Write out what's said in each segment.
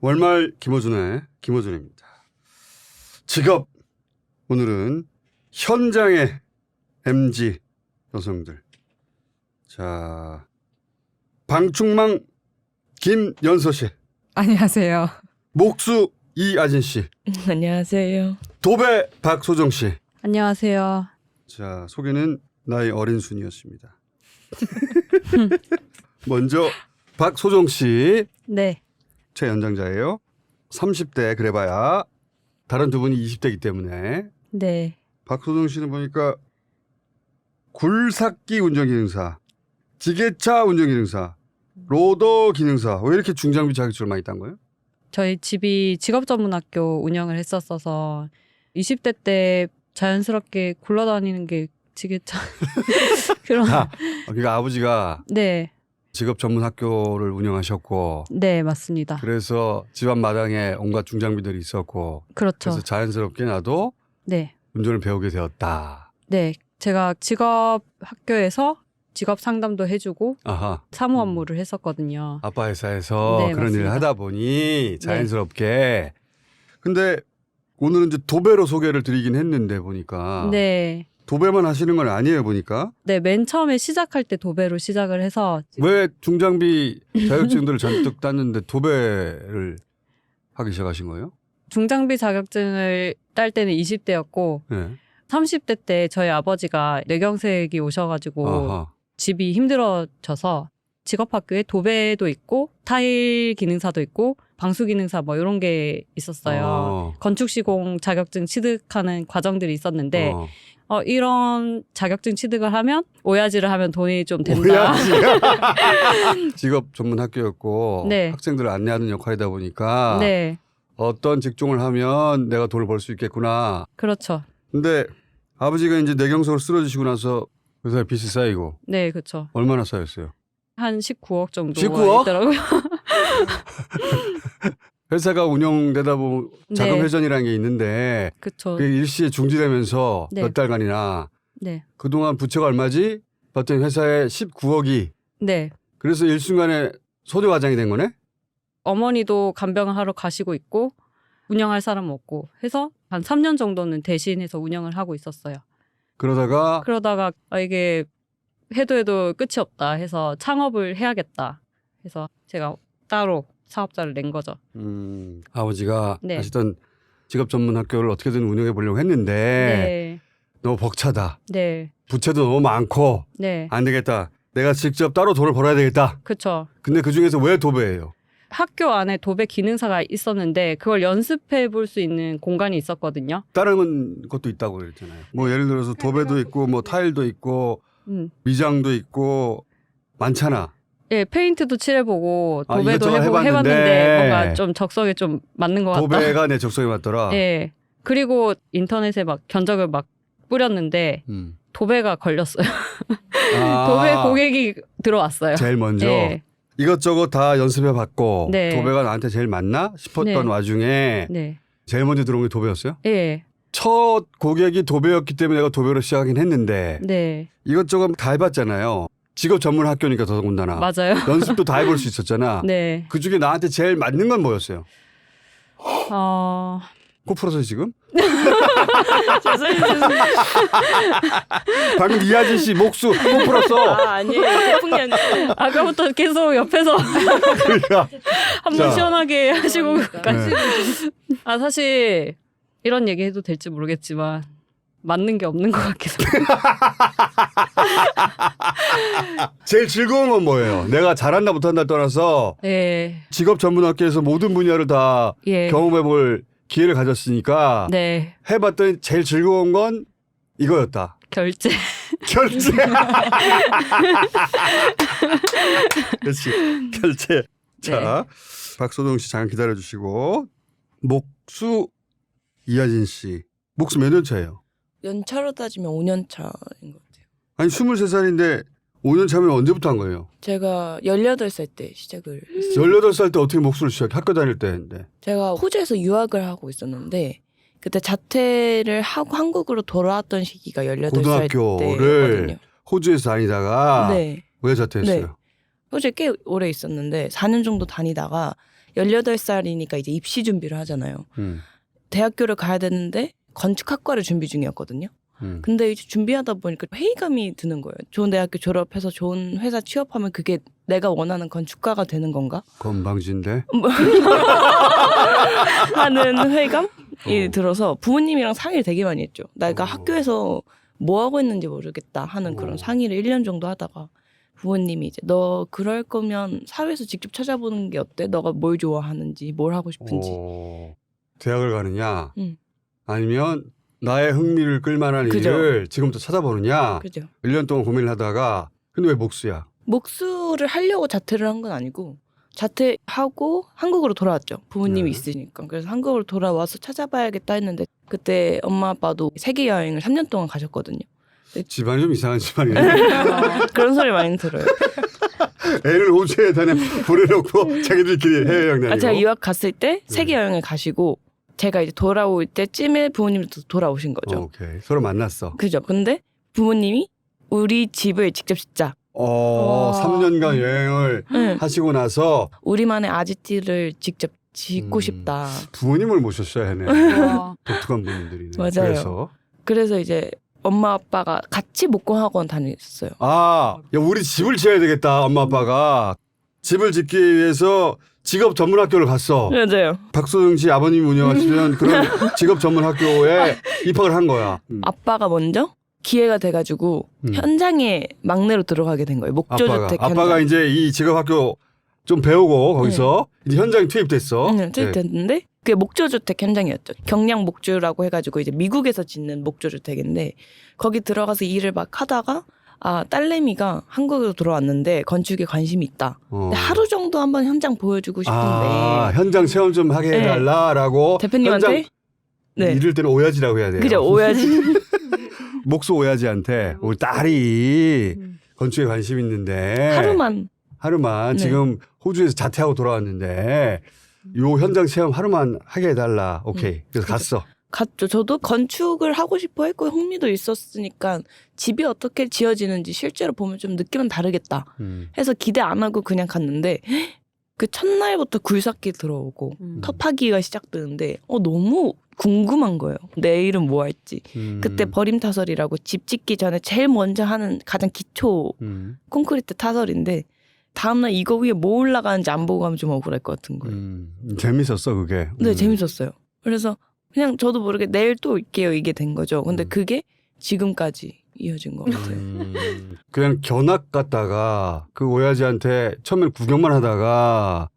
월말 김어준입니다. 직업 오늘은 현장의 MZ 여성들. 자, 방충망 김연서 씨, 안녕하세요. 목수 이아진 씨, 안녕하세요. 도배 박소정 씨. 안녕하세요. 자, 소개는 나의 어린 순이었습니다. 먼저 박소정 씨, 네. 제 연장자예요. 30대 그래봐야 다른 두 분이 20대이기 때문에. 네. 박소정 씨는 보니까 굴삭기 운전기능사, 지게차 운전기능사, 로더 기능사. 왜 이렇게 중장비 자격증을 많이 딴 거예요? 저희 집이 직업전문학교 운영을 했었어서 20대 때 자연스럽게 굴러다니는 게 지게차 그런. 그러니까 아버지가 네. 직업 전문 학교를 운영하셨고, 네, 맞습니다. 그래서 집안 마당에 온갖 중장비들이 있었고, 그렇죠. 그래서 자연스럽게 나도 네. 운전을 배우게 되었다. 네. 제가 직업 학교에서 직업 상담도 해주고 아하. 사무 업무를 했었거든요. 아빠 회사에서 네, 그런 일을 맞습니다. 하다 보니 자연스럽게. 근데 오늘은 이제 도배로 소개를 드리긴 했는데 보니까 네. 도배만 하시는 건 아니에요 보니까. 네, 맨 처음에 시작할 때 도배로 시작을 해서 왜 중장비 자격증들을 잔뜩 땄는데 도배를 하기 시작하신 거예요? 중장비 자격증을 딸 때는 20대였고 네. 30대 때 저희 아버지가 뇌경색이 오셔가지고 아하. 집이 힘들어져서 직업학교에 도배도 있고 타일 기능사도 있고 방수 기능사 뭐 이런 게 있었어요. 건축시공 자격증 취득하는 과정들이 있었는데 이런 자격증 취득을 하면 오야지를 하면 돈이 좀 된다. 직업 전문 학교였고 네. 학생들을 안내하는 역할이다 보니까 네, 어떤 직종을 하면 내가 돈을 벌 수 있겠구나. 그렇죠. 근데 아버지가 이제 뇌경색으로 쓰러지시고 나서 회사에 빚이 쌓이고 네, 그렇죠. 얼마나 쌓였어요? 한 19억 정도 19억? 있더라고요. 회사가 운영되다 보면 자금 네. 회전이라는 게 있는데 그렇죠. 그게 일시에 중지되면서 네. 몇 달간이나 네, 그동안 부채가 얼마지? 봤더니 회사에 19억이. 네. 그래서 일순간에 소대과장이 된 거네? 어머니도 간병을 하러 가시고 있고 운영할 사람 없고 해서 한 3년 정도는 대신해서 운영을 하고 있었어요. 그러다가 그러다가 이게 해도 끝이 없다 해서 창업을 해야겠다 해서 제가 따로 사업자를 낸 거죠. 아버지가 네. 하시던 직업 전문 학교를 어떻게든 운영해 보려고 했는데 네. 너무 벅차다. 네. 부채도 너무 많고 네. 안 되겠다. 내가 직접 따로 돈을 벌어야 되겠다. 그렇죠. 근데 그중에서 왜 도배예요? 학교 안에 도배 기능사가 있었는데 그걸 연습해 볼 수 있는 공간이 있었거든요. 다른 것도 있다고 그랬잖아요. 뭐 예를 들어서 도배도 있고 뭐 타일도 있고 미장도 있고 많잖아. 예, 페인트도 칠해보고 도배도 이것저것 해봤는데 해봤는데 뭔가 좀 적성에 좀 맞는 것 같다. 도배가 내 적성에 맞더라. 예. 그리고 인터넷에 막 견적을 막 뿌렸는데 도배가 걸렸어요. 도배 고객이 들어왔어요. 제일 먼저 예. 이것저것 다 연습해봤고 네. 도배가 나한테 제일 맞나 싶었던 네. 와중에 네. 제일 먼저 들어온 게 도배였어요? 예. 첫 고객이 도배였기 때문에 내가 도배로 시작하긴 했는데 네. 이것저것 다 해봤잖아요. 직업 전문 학교니까 더더군다나. 맞아요. 연습도 다 해볼 수 있었잖아. 네. 그중에 나한테 제일 맞는 건 뭐였어요? 어. 코 풀어서 지금? 죄송해요. 방금 이하진 씨 목수 코 풀었어. 아니에요. 태풍이 아니고. 아까부터 계속 옆에서 그러니까 한번 자. 시원하게 하시고 네. 아 사실 이런 얘기 해도 될지 모르겠지만 맞는 게 없는 것 같기도 제일 즐거운 건 뭐예요? 내가 잘한다 못한다 떠나서 네. 직업 전문 학교에서 모든 분야를 다 예. 경험해볼 기회를 가졌으니까 네. 해봤더니 제일 즐거운 건 이거였다. 결제. 결제. 그렇지. 결제. 자, 박소동 씨 잠깐 기다려주시고 목수 이하진 씨. 목수 몇 년 차예요? 연차로 따지면 5년 차인 것 같아요. 아니 23살인데 5년 차면 언제부터 한 거예요? 제가 18살 때 시작을 했어요. 18살 때 어떻게 목수를 시작해? 학교 다닐 때인데. 제가 호주에서 유학을 하고 있었는데 그때 자퇴를 하고 한국으로 돌아왔던 시기가 18살 고등학교를 때였거든요. 호주에서 다니다가 네. 왜 자퇴했어요? 네. 호주에 꽤 오래 있었는데 4년 정도 다니다가 18살이니까 이제 입시 준비를 하잖아요. 대학교를 가야 되는데 건축학과를 준비 중이었거든요. 근데 이제 준비하다 보니까 회의감이 드는 거예요. 좋은 대학교 졸업해서 좋은 회사 취업하면 그게 내가 원하는 건축가가 되는 건가? 건방진데. 하는 회의감이 들어서 부모님이랑 상의를 되게 많이 했죠. 내가 학교에서 뭐 하고 있는지 모르겠다 하는 그런 상의를 1년 정도 하다가 부모님이 이제 너 그럴 거면 사회에서 직접 찾아보는 게 어때? 너가 뭘 좋아하는지 뭘 하고 싶은지. 대학을 가느냐 아니면 나의 흥미를 끌만한 그죠. 일을 지금부터 찾아보느냐. 그죠. 1년 동안 고민을 하다가 근데 왜 목수야? 목수를 하려고 자퇴를 한 건 아니고 자퇴하고 한국으로 돌아왔죠. 부모님이 네. 있으니까. 그래서 한국으로 돌아와서 찾아봐야겠다 했는데 그때 엄마 아빠도 세계 여행을 3년 동안 가셨거든요. 집안이 좀 이상한 집안이네. 그런 소리 많이 들어요. 애를 호주에 보내놓고 자기들끼리 해외여행 다니고. 제가 유학 갔을 때 세계 여행을 가시고 제가 이제 돌아올 때쯤에 부모님도 돌아오신 거죠. 오케이. 서로 만났어. 그죠. 근데 부모님이 우리 집을 직접 짓자. 3년간 여행을 응. 하시고 나서 우리만의 아지트를 직접 짓고 싶다. 부모님을 모셨어야 하네. 와. 독특한 분들이네. 맞아요. 그래서 이제 엄마 아빠가 같이 목공학원 다녔어요. 야, 우리 집을 지어야 되겠다. 엄마 아빠가 집을 짓기 위해서 직업 전문 학교를 갔어. 맞아요. 박소영 씨 아버님이 운영하시는 그런 직업 전문 학교에 입학을 한 거야. 아빠가 먼저 기회가 돼가지고 현장에 막내로 들어가게 된 거예요. 목조주택 현장. 아빠가 이제 이 직업 학교 좀 배우고 거기서 이제 현장에 투입됐어. 투입됐는데 그게 목조주택 현장이었죠. 경량 목조라고 해가지고 이제 미국에서 짓는 목조주택인데 거기 들어가서 일을 막 하다가 딸내미가 한국으로 들어왔는데 건축에 관심이 있다. 근데 하루 정도 한번 현장 보여주고 싶은데 현장 체험 좀 하게 해달라라고 대표님한테 이럴 때는 오야지라고 해야 돼요. 그죠. 오야지. 목수 오야지한테 우리 딸이 건축에 관심 있는데 하루만 지금 호주에서 자퇴하고 돌아왔는데 요 현장 체험 하루만 하게 해달라. 오케이. 그래서 갔어. 갔죠. 저도 건축을 하고 싶어 했고 흥미도 있었으니까 집이 어떻게 지어지는지 실제로 보면 좀 느낌은 다르겠다 해서 기대 안 하고 그냥 갔는데 그 첫날부터 굴삭기 들어오고 터파기가 시작되는데 너무 궁금한 거예요. 내일은 뭐 할지. 그때 버림타설이라고 집 짓기 전에 제일 먼저 하는 가장 기초 콘크리트 타설인데 다음날 이거 위에 뭐 올라가는지 안 보고 가면 좀 억울할 것 같은 거예요. 재밌었어 그게. 네, 재밌었어요. 그래서 그냥 저도 모르게 내일 또 올게요 이게 된 거죠. 근데 그게 지금까지 이어진 것 같아요. 그냥 견학 갔다가 그 오야지한테 처음엔 구경만 하다가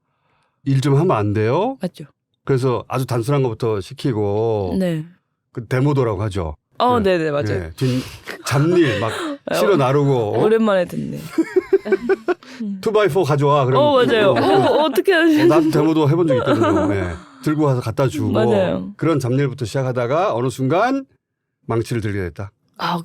일 좀 하면 안 돼요? 맞죠. 그래서 아주 단순한 것부터 시키고 네. 그 데모도라고 하죠. 네네 맞아요. 잡일 막 실어 나르고 오랜만에 듣네. 2x4 가져와. 그럼 맞아요. 어떻게 하지? 나도 데모도 해본 적 있거든요. 네. 들고 와서 갖다 주고 맞아요. 그런 잡일부터 시작하다가 어느 순간 망치를 들게 됐다.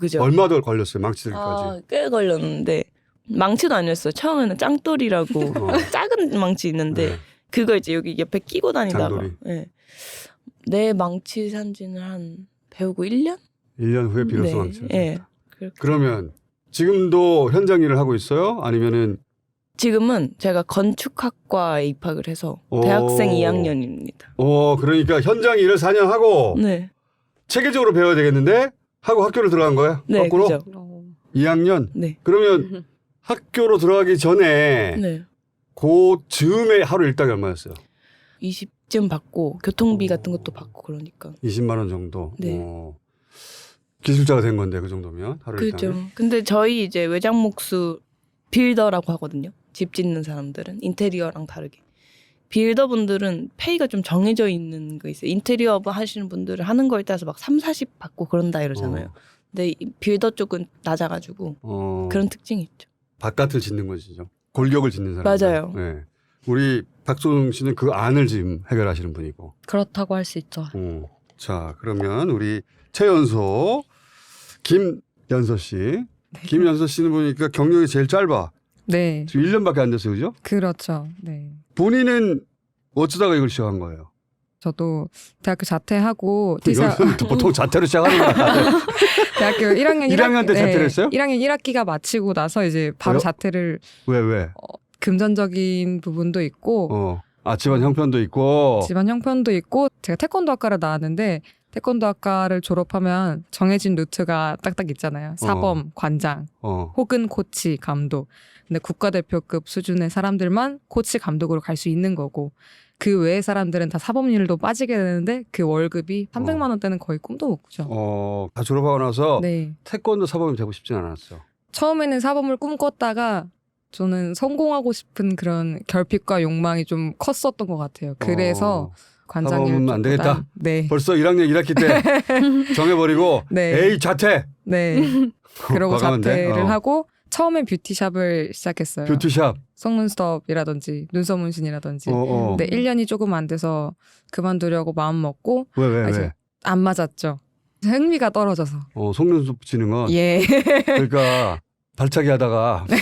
그죠. 얼마 더 걸렸어요 망치 들기까지. 꽤 걸렸는데 망치도 아니었어요. 처음에는 짱돌이라고 작은 망치 있는데 그거 이제 여기 옆에 끼고 다니다가 내 망치 산지는 한 배우고 1년? 1년 후에 비로소 망치를. 네. 그러면 지금도 현장 일을 하고 있어요? 아니면은 지금은 제가 건축학과에 입학을 해서 대학생 2학년입니다. 그러니까 현장 일을 4년 하고 체계적으로 배워야 되겠는데 하고 학교를 들어간 거야? 네, 거꾸로? 그죠. 2학년? 네. 그러면 학교로 들어가기 전에 그 즈음에 하루 일당이 얼마였어요? 20쯤 받고 교통비 같은 것도 받고 그러니까 20만 원 정도. 네. 기술자가 된 건데 그 정도면 하루 그죠. 일당이. 근데 저희 이제 외장목수 빌더라고 하거든요. 집 짓는 사람들은 인테리어랑 다르게 빌더분들은 페이가 좀 정해져 있는 거 있어요. 인테리어 하시는 분들은 하는 거에 따라서 막 3, 40 받고 그런다 이러잖아요. 근데 이 빌더 쪽은 낮아가지고 그런 특징이 있죠. 바깥을 짓는 것이죠. 골격을 짓는 사람. 맞아요. 네. 우리 박소영 씨는 그 안을 지금 해결하시는 분이고. 그렇다고 할 수 있죠. 자, 그러면 우리 최연소 김연서 씨. 김연서 씨는 보니까 경력이 제일 짧아. 네. 지금 1년밖에 안 됐어요. 그죠? 그렇죠. 네. 본인은 어쩌다가 이걸 시작한 거예요? 저도 대학교 자퇴하고 여기서는 보통 자퇴로 시작하는 거야. 대학교 1학년 1학년 때 자퇴를 했어요? 1학년 1학기가 마치고 나서 이제 바로 왜요? 자퇴를 왜? 금전적인 부분도 있고 집안 형편도 있고 집안 형편도 있고 제가 태권도 학과를 나왔는데 태권도 학과를 졸업하면 정해진 루트가 딱딱 있잖아요. 사범, 관장, 혹은 코치, 감독. 근데 국가대표급 수준의 사람들만 코치, 감독으로 갈 수 있는 거고 그 외의 사람들은 다 사범일도 빠지게 되는데 그 월급이 300만 원대는 거의 꿈도 못 꾸죠. 다 졸업하고 나서 네. 태권도 사범이 되고 싶진 않았어. 처음에는 사범을 꿈꿨다가 저는 성공하고 싶은 그런 결핍과 욕망이 좀 컸었던 것 같아요. 그래서 관장일 사범은 안 되겠다. 네. 벌써 1학년 1학기 때 정해버리고 네. 에이 자퇴. 네. 그러고 과감한데? 자퇴를 하고 처음엔 뷰티샵을 시작했어요. 뷰티샵. 속눈썹이라든지 눈썹 문신이라든지. 어. 근데 1년이 조금 안 돼서 그만두려고 마음 먹고 왜? 안 맞았죠. 흥미가 떨어져서. 속눈썹 붙이는 건 예. 그러니까 발차기 하다가 네.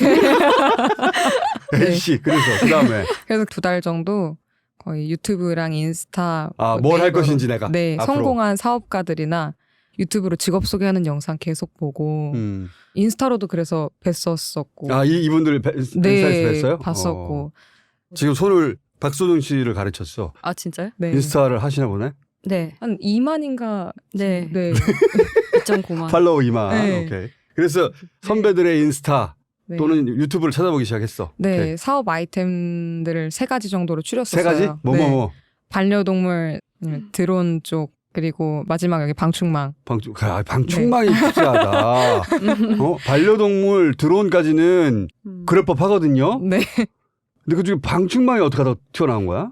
에이씨 그래서 그다음에 그래서 2달 정도 거의 유튜브랑 인스타 뭘 할 네이버로, 것인지 내가 네, 앞으로. 성공한 사업가들이나 유튜브로 직업 소개하는 영상 계속 보고 인스타로도 그래서 뵀었었고 이분들 인스타에서 뵀어요? 봤었고 지금 손을 박소정 씨를 가르쳤어. 아 진짜요? 네. 인스타를 하시나 보네. 네. 한 2만인가 네. 네. 2.9만. 팔로우 2만. 네. 오케이. 그래서 선배들의 인스타 네. 또는 유튜브를 찾아보기 시작했어. 네, 오케이. 사업 아이템들을 3가지 정도로 추렸었어요. 3가지? 뭐. 반려동물, 드론 쪽, 그리고 마지막 여기 방충망. 방충망이 특이하다. 반려동물 드론까지는 그럴 법하거든요. 네. 근데 그중에 방충망이 어떻게 하다 튀어나온 거야?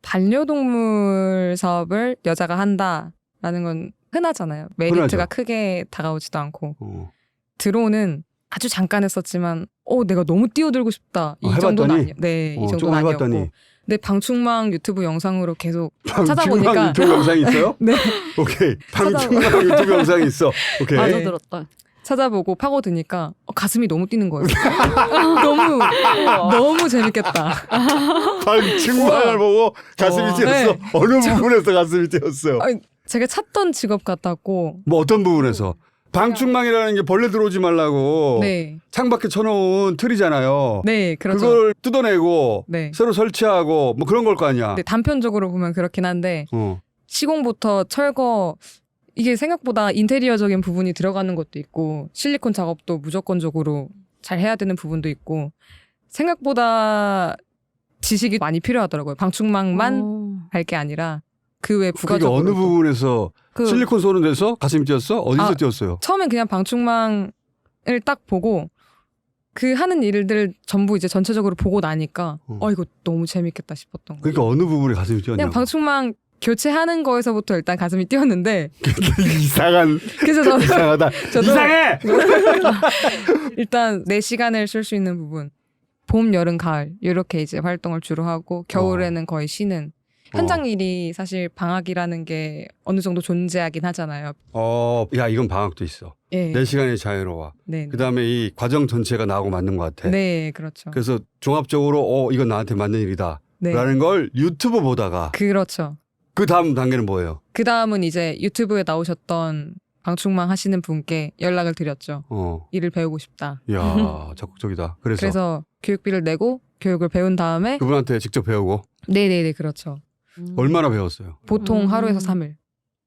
반려동물 사업을 여자가 한다라는 건 흔하잖아요. 메리트가 흔하죠. 크게 다가오지도 않고. 어. 드론은 아주 잠깐 했었지만 내가 너무 뛰어들고 싶다. 이 해봤더니? 정도는 아니에요. 네, 이 정도는 조금 아니었고. 해봤더니. 근데 방충망 유튜브 영상으로 계속 방충망 찾아보니까 유튜브 영상이 있어요? 네. 오케이. 방충망 유튜브 영상이 있어. 오케이. 맞아 네. 들었다. 찾아보고 파고드니까 가슴이 너무 뛰는 거예요. 너무 재밌겠다. 방충망을 보고 가슴이 뛰었어. 네. 어느 부분에서 가슴이 뛰었어요? 아니, 제가 찾던 직업 같았고. 뭐 어떤 부분에서? 방충망이라는 게 벌레 들어오지 말라고 네. 창밖에 쳐놓은 틀이잖아요. 네, 그렇죠. 그걸 뜯어내고 네. 새로 설치하고 뭐 그런 걸 거 아니야. 네, 단편적으로 보면 그렇긴 한데 시공부터 철거 이게 생각보다 인테리어적인 부분이 들어가는 것도 있고 실리콘 작업도 무조건적으로 잘 해야 되는 부분도 있고 생각보다 지식이 많이 필요하더라고요. 방충망만 할 게 아니라 그 외 그게 부가적으로 어느 부분에서 실리콘 쏘는 데서 가슴이 뛰었어? 어디서 뛰었어요? 처음엔 그냥 방충망을 딱 보고 그 하는 일들을 전부 이제 전체적으로 보고 나니까 이거 너무 재밌겠다 싶었던 거예요. 그러니까 어느 부분에 가슴이 뛰었냐고. 그냥 방충망 교체하는 거에서부터 일단 가슴이 뛰었는데 이상한 그래서 저도 이상하다. 저도 이상해. 일단 내 시간을 쓸 수 있는 부분 봄, 여름, 가을 이렇게 이제 활동을 주로 하고 겨울에는 거의 쉬는 현장 일이 사실 방학이라는 게 어느 정도 존재하긴 하잖아요. 야 이건 방학도 있어. 예. 내 시간이 자유로워. 네. 그다음에 이 과정 전체가 나하고 맞는 것 같아. 네, 그렇죠. 그래서 종합적으로 이건 나한테 맞는 일이다. 네. 라는 걸 유튜브 보다가 그렇죠. 그 다음 단계는 뭐예요? 그 다음은 이제 유튜브에 나오셨던 방충망 하시는 분께 연락을 드렸죠. 일을 배우고 싶다. 이야 적극적이다. 그래서 교육비를 내고 교육을 배운 다음에 그분한테 직접 배우고 네네네 그렇죠. 얼마나 배웠어요? 보통 하루에서 3일.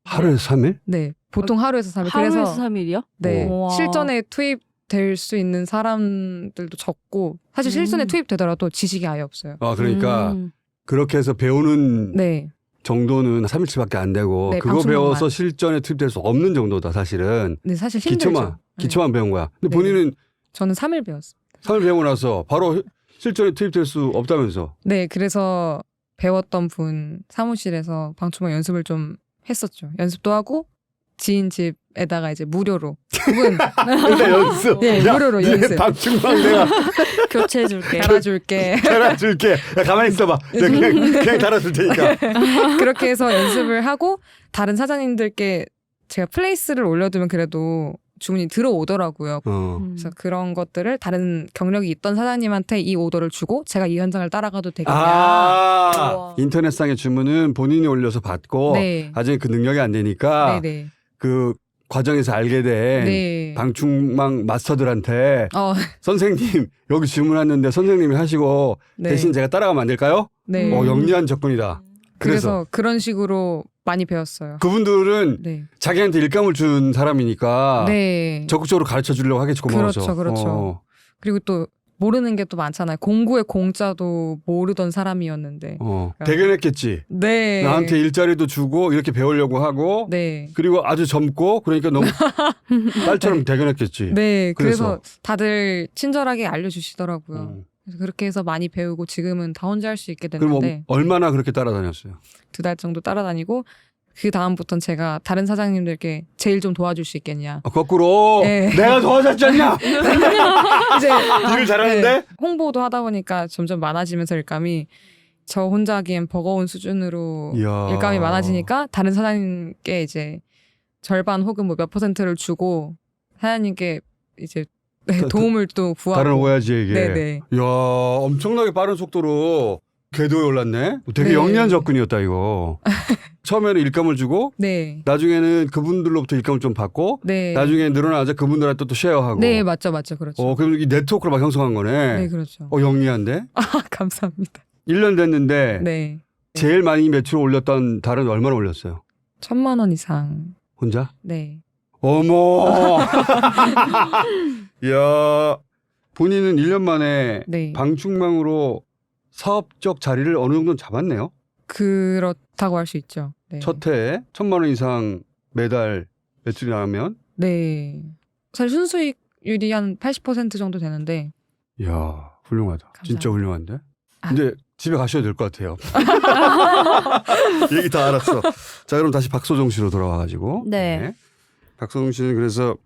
하루에 3일? 네. 보통 하루에서 3일. 하루에서 그래서 3일이요? 네. 우와. 실전에 투입될 수 있는 사람들도 적고 사실 실전에 투입되더라도 지식이 아예 없어요. 그러니까 그렇게 해서 배우는 네. 정도는 3일치밖에 안 되고 네, 그거 방송국만. 배워서 실전에 투입될 수 없는 정도다 사실은. 네, 사실 힘들죠. 기초만 배운 거야. 근데 네. 본인은 저는 3일 배웠어요. 3일 배우고 나서 바로 실전에 투입될 수 없다면서. 네, 그래서 배웠던 분 사무실에서 방충망 연습을 좀 했었죠. 연습도 하고 지인 집에다가 이제 무료로 그분 일단 연습. 네, 야, 무료로 니네 연습. 방충망 내가 교체해줄게. 달아줄게. 달아줄게. 야, 가만히 있어봐. 내가 그냥 달아줄 테니까. 그렇게 해서 연습을 하고 다른 사장님들께 제가 플레이스를 올려두면 그래도 주문이 들어오더라고요. 그래서 그런 것들을 다른 경력이 있던 사장님한테 이 오더를 주고 제가 이 현장을 따라가도 되겠냐. 인터넷상의 주문은 본인이 올려서 받고 네. 나중에 그 능력이 안 되니까 네네. 그 과정에서 알게 된 네. 방충망 마스터들한테 선생님 여기 질문 왔는데 선생님이 하시고 네. 대신 제가 따라가면 안 될까요? 네. 영리한 접근이다. 그래서 그런 식으로 많이 배웠어요. 그분들은 네. 자기한테 일감을 준 사람이니까 네. 적극적으로 가르쳐 주려고 하겠지. 고마워서. 그렇죠. 그리고 또 모르는 게 또 많잖아요. 공구의 공짜도 모르던 사람이었는데. 대견했겠지. 네. 나한테 일자리도 주고 이렇게 배우려고 하고 네. 그리고 아주 젊고 그러니까 너무 딸처럼 대견했겠지. 네. 그래서 다들 친절하게 알려주시더라고요. 음. 그래서 그렇게 해서 많이 배우고 지금은 다 혼자 할 수 있게 그럼 됐는데 얼마나 그렇게 따라다녔어요? 2달 정도 따라다니고 그 다음부터는 제가 다른 사장님들께 제일 좀 도와줄 수 있겠냐. 거꾸로 네. 내가 도와줬지 않냐? 이제 일을 잘하는데? 네. 홍보도 하다 보니까 점점 많아지면서 일감이 저 혼자 하기엔 버거운 수준으로 이야. 일감이 많아지니까 다른 사장님께 이제 절반 혹은 뭐 몇 %를 주고 사장님께 이제 도움을 또 구하고 다른 오야지에게. 네네. 이야 엄청나게 빠른 속도로 궤도에 올랐네. 되게 네. 영리한 접근이었다 이거. 처음에는 일감을 주고 네. 나중에는 그분들로부터 일감을 좀 받고 네. 나중에 늘어나자 그분들한테 또 쉐어하고. 네, 맞죠. 그렇죠. 그럼 이 네트워크를 막 형성한 거네. 네, 그렇죠. 영리한데? 감사합니다. 1년 됐는데 네. 제일 많이 매출을 올렸던 달은 얼마나 올렸어요? 1,000만 원 이상. 혼자? 네. 어머. 이야. 본인은 1년 만에 네. 방충망으로 사업적 자리를 어느 정도 잡았네요. 그렇다고 할 수 있죠. 네. 첫 해에 1,000만 원 이상 매달 매출이 나오면. 네. 사실 순수익률이 한 80% 정도 되는데. 이야, 훌륭하다. 진짜 감사합니다. 훌륭한데? 아. 이제 집에 가셔야 될 것 같아요. 얘기 다 알았어. 자, 그럼 다시 박소정 씨로 돌아와가지고. 네. 박소정 씨는 그래서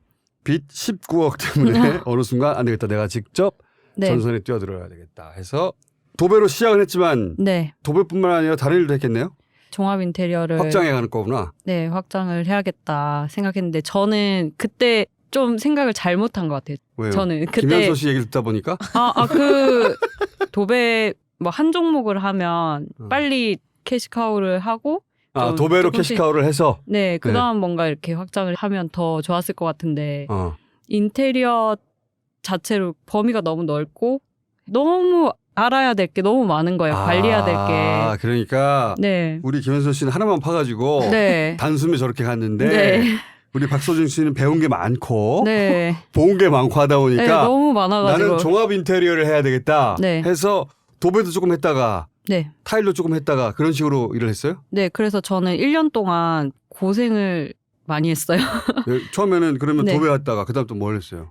빚 19억 때문에 어느 순간 안 되겠다. 내가 직접 네. 전선에 뛰어들어야 되겠다 해서 도배로 시작을 했지만 네. 도배뿐만 아니라 다른 일도 했겠네요. 종합 인테리어를 확장해 가는 거구나. 네, 확장을 해야겠다 생각했는데 저는 그때 좀 생각을 잘못한 것 같아요. 왜요? 저는 그때 김현서 씨 얘기를 듣다 보니까 그 도배 뭐 한 종목을 하면 음. 빨리 캐시카우를 하고 좀 도배로 조금씩- 캐시카우를 해서 네, 그다음 뭔가 이렇게 확장을 하면 더 좋았을 것 같은데 인테리어 자체로 범위가 너무 넓고 너무 알아야 될 게 너무 많은 거예요. 관리해야 될 게. 그러니까 네. 우리 김현서 씨는 하나만 파가지고 네. 단숨에 저렇게 갔는데 네. 우리 박소정 씨는 배운 게 많고 네. 본 게 많고 하다 보니까 네, 너무 많아가지고. 나는 종합 인테리어를 해야 되겠다 네. 해서 도배도 조금 했다가 네. 타일도 조금 했다가 그런 식으로 일을 했어요? 네, 그래서 저는 1년 동안 고생을 많이 했어요. 처음에는 그러면 네. 도배했다가 그다음 또 뭘 했어요?